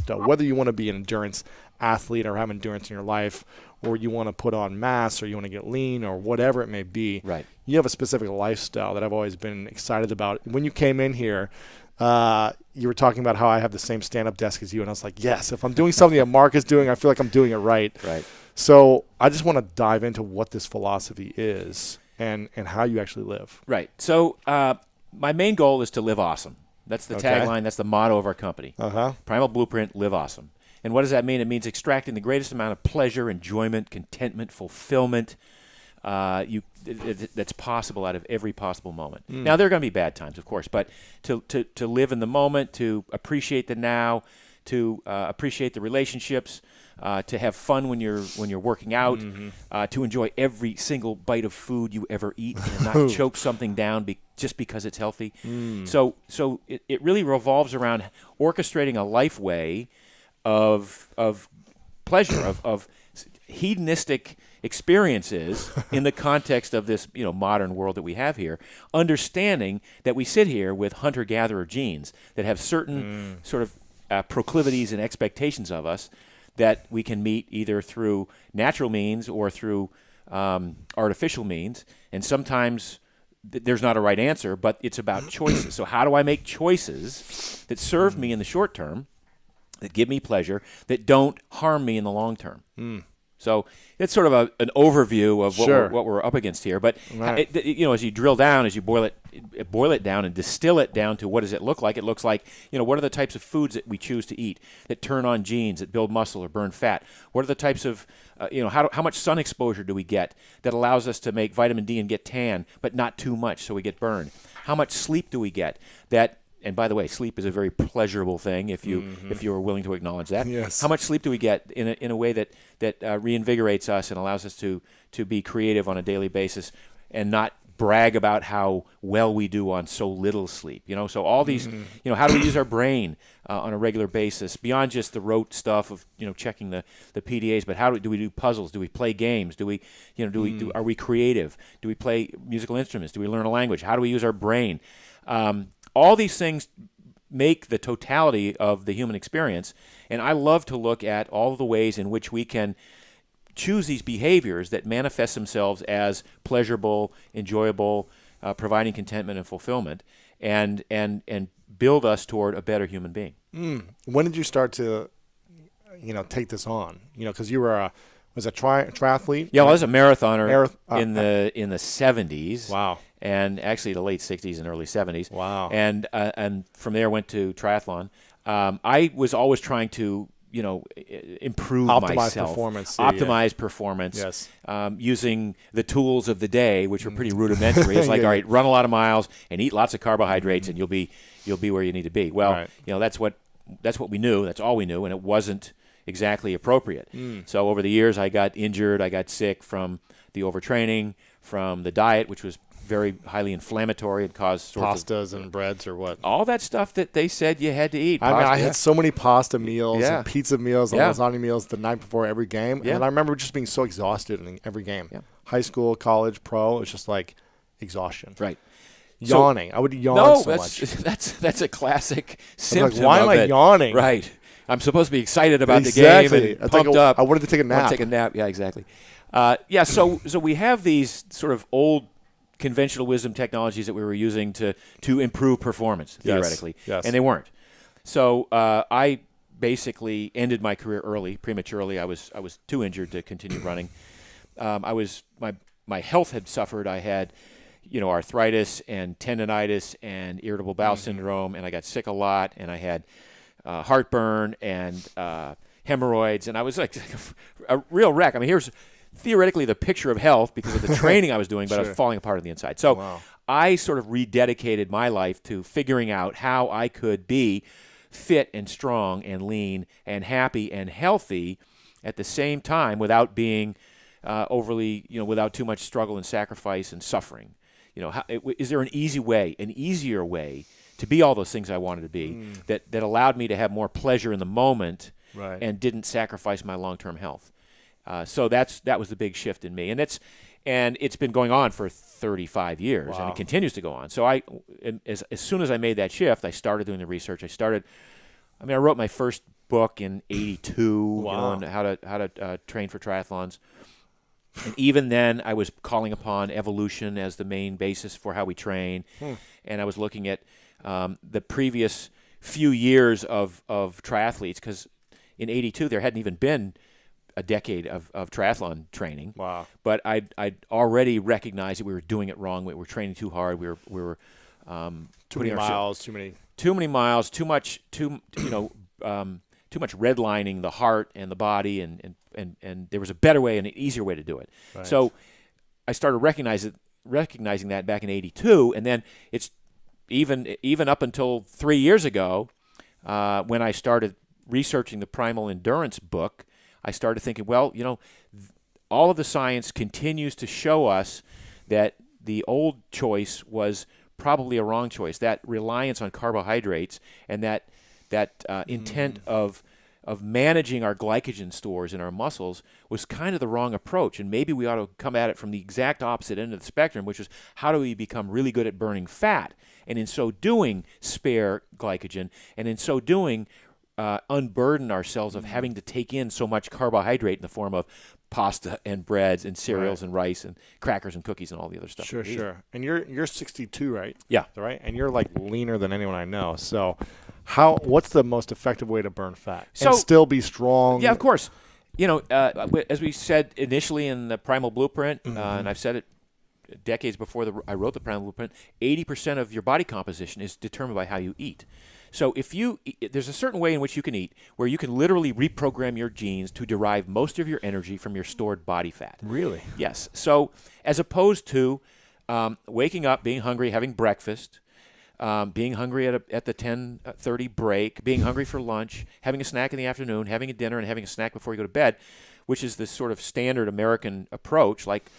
lifestyle, whether you want to be an endurance athlete or have endurance in your life, or you want to put on mass, or you want to get lean, or whatever it may be. Right. You have a specific lifestyle that I've always been excited about. When you came in here, you were talking about how I have the same stand-up desk as you, and I was like, yes, if I'm doing something that Mark is doing, I feel like I'm doing it right. Right. So I just want to dive into what this philosophy is and how you actually live. Right. So my main goal is to live awesome. That's the tagline. That's the motto of our company. Primal Blueprint, live awesome. And what does that mean? It means extracting the greatest amount of pleasure, enjoyment, contentment, fulfillment that's possible out of every possible moment. Now, there are going to be bad times, of course, but to live in the moment, to appreciate the now, to appreciate the relationships, to have fun when you're working out, to enjoy every single bite of food you ever eat and not choke something down just because it's healthy. So it really revolves around orchestrating a life way of pleasure, of hedonistic experiences in the context of this modern world that we have here, understanding that we sit here with hunter-gatherer genes that have certain sort of proclivities and expectations of us that we can meet either through natural means or through artificial means. And sometimes there's not a right answer, but it's about choices. So how do I make choices that serve me in the short term, that give me pleasure, that don't harm me in the long term? So it's sort of an overview of what we're up against here. But as you drill down, as you boil it down and distill it down to what does it look like? It looks like, what are the types of foods that we choose to eat that turn on genes, that build muscle or burn fat? What are the types of, how much sun exposure do we get that allows us to make vitamin D and get tan, but not too much so we get burned? How much sleep do we get that? And by the way, sleep is a very pleasurable thing if you are willing to acknowledge that. Yes. How much sleep do we get in a way that reinvigorates us and allows us to be creative on a daily basis and not brag about how well we do on so little sleep? So all these, how do we use our brain on a regular basis beyond just the rote stuff of checking the PDAs? But how do we do puzzles? Do we play games? Do we are we creative? Do we play musical instruments? Do we learn a language? How do we use our brain? All these things make the totality of the human experience, and I love to look at all the ways in which we can choose these behaviors that manifest themselves as pleasurable, enjoyable, providing contentment and fulfillment, and build us toward a better human being. When did you start to, take this on? Because you were was a triathlete? Yeah, well, I was a marathoner in the 70s. Wow. And actually the late 60s and early 70s. Wow. And from there went to triathlon. I was always trying to, improve myself. Optimize performance. Yes. Using the tools of the day, which are pretty rudimentary. It's like, all right, run a lot of miles and eat lots of carbohydrates and you'll be where you need to be. Well, that's what we knew. That's all we knew, and it wasn't exactly appropriate. So over the years, I got injured. I got sick from the overtraining, from the diet, which was very highly inflammatory and caused sorts pastas and breads or what? All that stuff that they said you had to eat. I had so many pasta meals and pizza meals and lasagna meals the night before every game. And I remember just being so exhausted in every game. Yeah. High school, college, pro, it's just like exhaustion. Right. Yawning. I would yawn so much. That's a classic symptom. Why am I yawning? Right. I'm supposed to be excited about the game and pumped up. I wanted to take a nap. I want to take a nap. Yeah, exactly. So we have these sort of old conventional wisdom technologies that we were using to improve performance, theoretically. Yes. And they weren't. So I basically ended my career prematurely. I was too injured to continue running. My health had suffered. I had arthritis and tendonitis and irritable bowel syndrome, and I got sick a lot, and I had heartburn and hemorrhoids, and I was like a real wreck. I mean, here's theoretically the picture of health because of the training I was doing, but I was falling apart on the inside. So I sort of rededicated my life to figuring out how I could be fit and strong and lean and happy and healthy at the same time without being overly, without too much struggle and sacrifice and suffering. Is there an easier way to be all those things I wanted to be that allowed me to have more pleasure in the moment and didn't sacrifice my long-term health? So that was the big shift in me, and it's been going on for 35 years, and it continues to go on. So as soon as I made that shift, I started doing the research. I wrote my first book in '82, Wow. on how to train for triathlons. And even then, I was calling upon evolution as the main basis for how we train. And I was looking at the previous few years of triathletes, because in '82 there hadn't even been a decade of triathlon training. Wow. But I'd already recognized that we were doing it wrong. We were training too hard. We were Too many miles, too many miles, too much redlining the heart and the body, and there was a better way and an easier way to do it. Right. So I started recognizing that back in '82, and then it's even up until 3 years ago, when I started researching the Primal Endurance book, I started thinking, well, all of the science continues to show us that the old choice was probably a wrong choice. That reliance on carbohydrates and that intent of managing our glycogen stores in our muscles was kind of the wrong approach. And maybe we ought to come at it from the exact opposite end of the spectrum, which is how do we become really good at burning fat? And in so doing, spare glycogen. And in so doing, unburden ourselves of having to take in so much carbohydrate in the form of pasta and breads and cereals and rice and crackers and cookies and all the other stuff. Sure. And you're 62, right? Yeah. Right? And you're like leaner than anyone I know. So what's the most effective way to burn fat and still be strong? Yeah, of course. As we said initially in the Primal Blueprint, and I've said it decades before I wrote the Primal Blueprint, 80% of your body composition is determined by how you eat. So there's a certain way in which you can eat where you can literally reprogram your genes to derive most of your energy from your stored body fat. Really? Yes. So as opposed to waking up, being hungry, having breakfast, being hungry at the 10:30 break, being hungry for lunch, having a snack in the afternoon, having a dinner, and having a snack before you go to bed, which is this sort of standard American approach. Like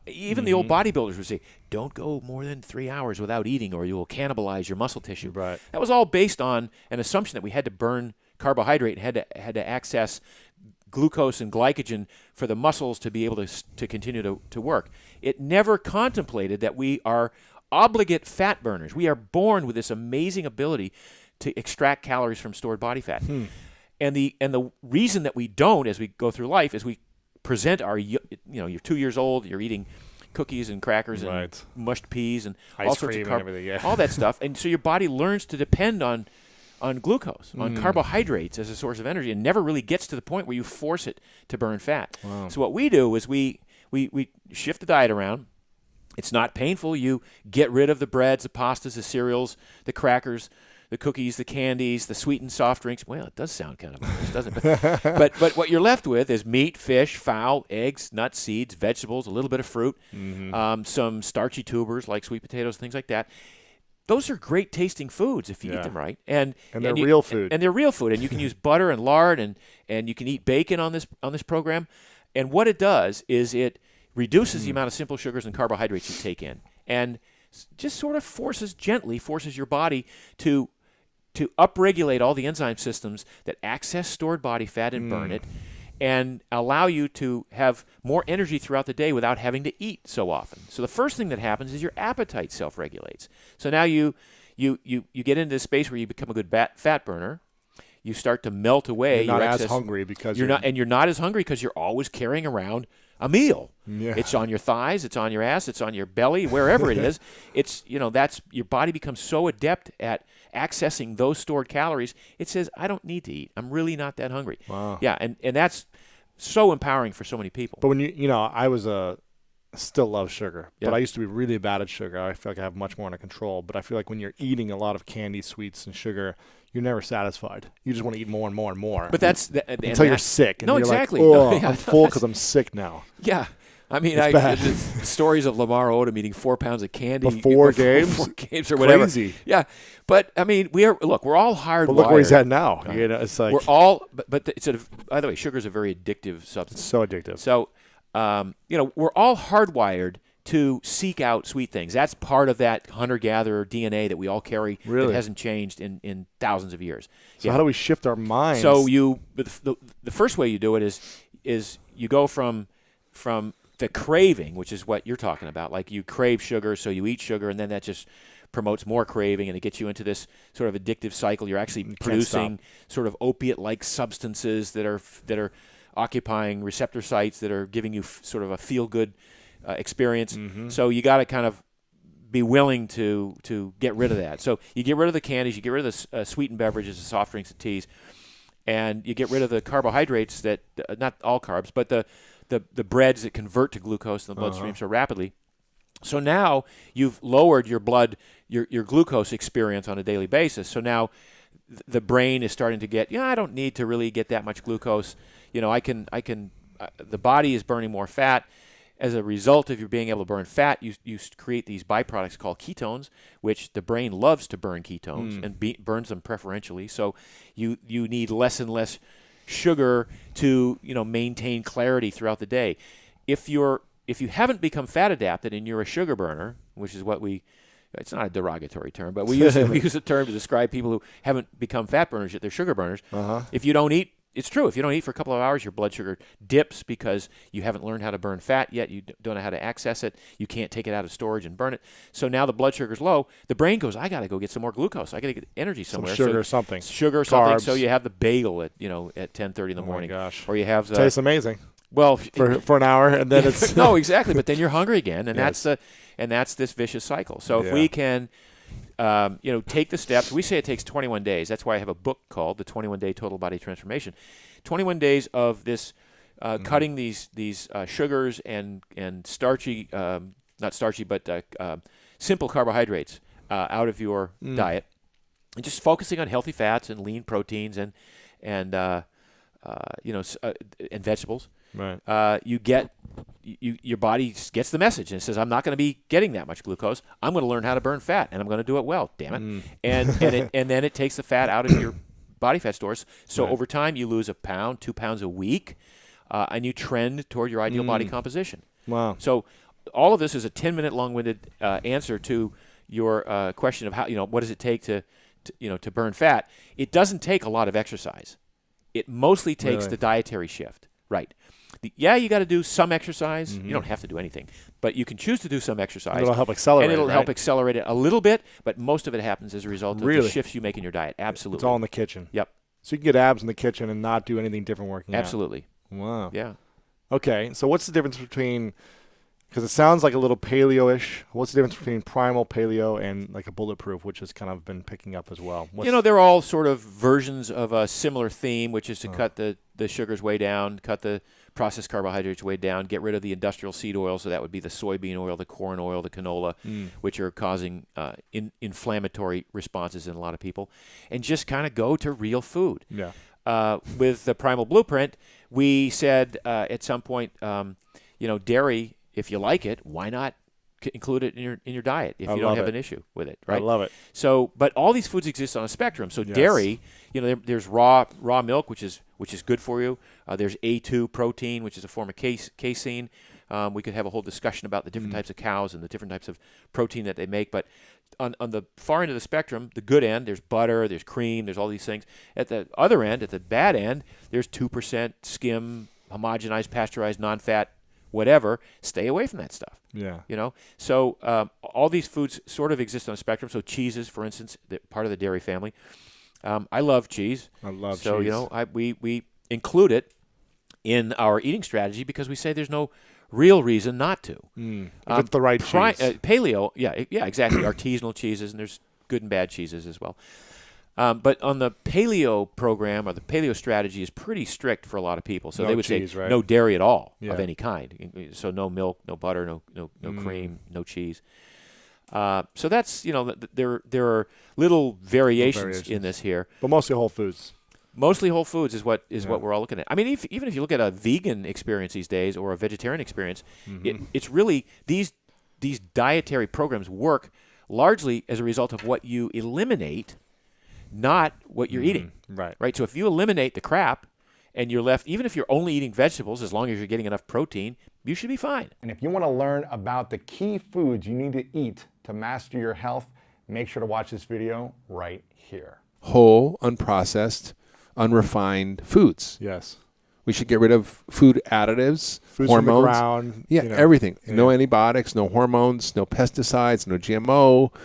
even the old bodybuilders would say, don't go more than 3 hours without eating or you will cannibalize your muscle tissue. Right. That was all based on an assumption that we had to burn carbohydrate and had to access glucose and glycogen for the muscles to be able to continue to work. It never contemplated that we are obligate fat burners. We are born with this amazing ability to extract calories from stored body fat. And the reason that we don't as we go through life is we present you're 2 years old, you're eating cookies and crackers and mushed peas and all sorts of all that stuff. And so your body learns to depend on glucose, on carbohydrates as a source of energy, and never really gets to the point where you force it to burn fat. Wow. So what we do is we shift the diet around. It's not painful. You get rid of the breads, the pastas, the cereals, the crackers, the cookies, the candies, the sweetened soft drinks. Well, it does sound kind of nice, doesn't it? But what you're left with is meat, fish, fowl, eggs, nuts, seeds, vegetables, a little bit of fruit, some starchy tubers like sweet potatoes, things like that. Those are great tasting foods if you eat them right, and they're real food. And they're real food, and you can use butter and lard, and you can eat bacon on this program. And what it does is it reduces the amount of simple sugars and carbohydrates you take in, and just sort of gently forces your body to upregulate all the enzyme systems that access stored body fat and burn it, and allow you to have more energy throughout the day without having to eat so often. So the first thing that happens is your appetite self-regulates. So now you get into this space where you become a good fat burner. You start to melt away. You're not as hungry because you're not as hungry because you're always carrying around a meal. Yeah. It's on your thighs, it's on your ass, it's on your belly, wherever it is. It's that's your body becomes so adept at accessing those stored calories. It says, I don't need to eat. I'm really not that hungry. Wow. Yeah, and that's so empowering for so many people. But when I still love sugar, but I used to be really bad at sugar. I feel like I have much more under control. But I feel like when you're eating a lot of candy, sweets, and sugar, you're never satisfied. You just want to eat more and more and more. But until you're sick. And no, you're exactly. Like, I'm full because I'm sick now. Yeah. I mean, the stories of Lamar Odom eating 4 pounds of candy before games or whatever. Crazy. Yeah, but I mean, we're all hardwired. But look where he's at now. It's like we're all. But by the way, sugar is a very addictive substance. It's so addictive. So, we're all hardwired to seek out sweet things. That's part of that hunter-gatherer DNA that we all carry. Really? That hasn't changed in thousands of years. So how do we shift our minds? So the first way you do it is you go from the craving, which is what you're talking about. Like you crave sugar, so you eat sugar, and then that just promotes more craving, and it gets you into this sort of addictive cycle. You're actually producing sort of opiate-like substances that are occupying receptor sites that are giving you sort of a feel-good experience. So you got to kind of be willing to get rid of that. So you get rid of the candies, you get rid of the sweetened beverages, the soft drinks, the teas, and you get rid of the carbohydrates that not all carbs, but the breads that convert to glucose in the bloodstream so rapidly. So now you've lowered your glucose experience on a daily basis. So now the brain is starting to get, I don't need to really get that much glucose. The body is burning more fat. As a result of you being able to burn fat, you create these byproducts called ketones, which the brain loves to burn ketones and burns them preferentially. So you need less and less sugar to maintain clarity throughout the day. If you haven't become fat adapted and you're a sugar burner, which is what it's not a derogatory term, but we use a term to describe people who haven't become fat burners yet they're sugar burners. If you don't eat. It's true. If you don't eat for a couple of hours, your blood sugar dips because you haven't learned how to burn fat yet. You don't know how to access it. You can't take it out of storage and burn it. So now the blood sugar's low. The brain goes, I got to go get some more glucose. I got to get energy somewhere. Some sugar or something. Sugar or something. So you have the bagel at 10:30 in the morning. Oh my gosh. Or you have tastes amazing. Well, for an hour, and then it's no, exactly. But then you're hungry again, and that's this vicious cycle. So if we can. Take the steps. We say it takes 21 days. That's why I have a book called The 21-Day Total Body Transformation. 21 days of this cutting these sugars and starchy, not starchy, but simple carbohydrates out of your diet, and just focusing on healthy fats and lean proteins and vegetables. Right. Your body gets the message and it says, I'm not going to be getting that much glucose. I'm going to learn how to burn fat, and I'm going to do it well. Damn it! And then it takes the fat out of your body fat stores. So over time, you lose 1 pound, 2 pounds a week, and you trend toward your ideal body composition. Wow! So all of this is a 10-minute long-winded answer to your question of how what does it take to burn fat. It doesn't take a lot of exercise. It mostly takes the dietary shift. Right. You got to do some exercise. You don't have to do anything, but you can choose to do some exercise. It'll help accelerate and it'll it, help accelerate it a little bit, but most of it happens as a result of the shifts you make in your diet. Absolutely. It's all in the kitchen. Yep. So you can get abs in the kitchen and not do anything different working Absolutely. out. Wow. Yeah. Okay, so what's the difference between, because it sounds like a little paleo-ish, what's the difference between primal, paleo, and like a bulletproof, which has kind of been picking up as well? They're all sort of versions of a similar theme, which is to cut the sugars way down, cut the processed carbohydrates way down, get rid of the industrial seed oil, so that would be the soybean oil, the corn oil, the canola, which are causing inflammatory responses in a lot of people, and just kind of go to real food. Yeah. With the Primal Blueprint, we said at some point, dairy, if you like it, why not include it in your diet if you don't have an issue with it, right? I love it. So, but all these foods exist on a spectrum. So dairy, there's raw milk, which is good for you. There's A2 protein, which is a form of casein. We could have a whole discussion about the different types of cows and the different types of protein that they make. But on the far end of the spectrum, the good end, there's butter, there's cream, there's all these things. At the other end, at the bad end, there's 2% skim, homogenized, pasteurized, non-fat, whatever. Stay away from that stuff. Yeah. So all these foods sort of exist on a spectrum. So cheeses, for instance, part of the dairy family. I love cheese. I love cheese. So, we include it in our eating strategy because we say there's no real reason not to. If it's the right cheese. Paleo, yeah, exactly. Artisanal cheeses, and there's good and bad cheeses as well. But on the paleo program, or the paleo strategy, is pretty strict for a lot of people. So they would say no dairy at all of any kind. So no milk, no butter, no cream, no cheese. So that's there are little variations in this here, but mostly whole foods. Mostly whole foods is what we're all looking at. I mean, even if you look at a vegan experience these days or a vegetarian experience, it's really these dietary programs work largely as a result of what you eliminate, not what you're eating. Right. So if you eliminate the crap and you're left, even if you're only eating vegetables, as long as you're getting enough protein, you should be fine. And if you want to learn about the key foods you need to eat to master your health, make sure to watch this video right here. Whole, unprocessed, unrefined foods. Yes. We should get rid of food additives, Foods hormones. From the ground, everything. No antibiotics, no hormones, no pesticides, no GMO,